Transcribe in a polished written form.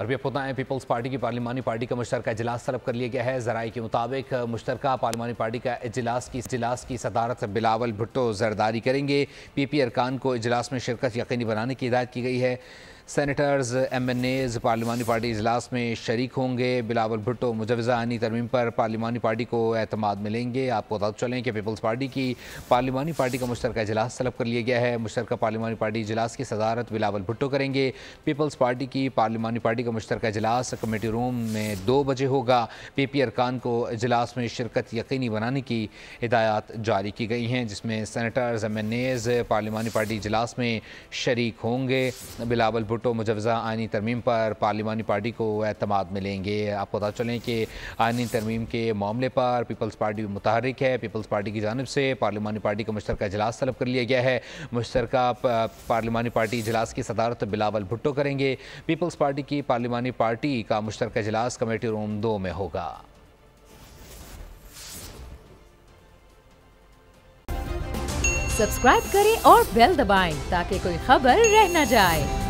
और भी अपना है पीपल्स पार्टी की पार्लिमानी पार्टी का मुश्तरका इजलास तलब कर लिया गया है। ज़राए के मुताबिक मुश्तरका पार्लिमानी पार्टी का इजलास की सदारत बिलावल भुट्टो जरदारी करेंगे। पीपी अरकान को इजलास में शिरकत यकीनी बनाने की हिदायत की गई है। सेनेटर्स MNAs पार्लिमानी पार्टी इजलास में शरीक होंगे। बिलावल भुट्टो मुजवज़ा आईनी तरमीम पर पार्लिमानी पार्टी को एतमाद मिलेंगे। आपको बता चलें कि पीपल्स पार्टी की पार्लिमानी पार्टी का मुश्तरका इजलास तलब कर लिया गया है। मुश्तरका पार्लिमानी पार्टी इजलास की सदारत बिलावल भुट्टो करेंगे। पीपल्स पार्टी की पार्लिमानी पार्टी का मुश्तरका इजलास कमेटी रूम में 2 बजे होगा। PP अरकान को इजलास में शिरकत यकीनी बनाने की हिदायत जारी की गई हैं, जिसमें सेनेटर्स MNAs पार्लिमानी पार्टी इजलास में शरीक होंगे। बिलावल भुट्टो मुजवज़ा आईनी तरमीम पर पार्लिमानी पार्टी को एतमाद मिलेंगे। आपको बता चलें कि आईनी तरमीम के मामले पर पीपल्स पार्टी मुतहरिक है। पीपल्स पार्टी की जानिब से पार्लिमानी पार्टी का मुश्तरका इजलास तलब कर लिया गया है। मुश्तरका पार्लिमानी पार्टी इजलास की सदारत बिलावल भुट्टो करेंगे। पीपल्स पार्टी की पार्लिमानी पार्टी का मुश्तरका इजलास कमेटी रूम 2 में होगा। सब्सक्राइब करें और बेल दबाएं ताकि कोई खबर रह न जाए।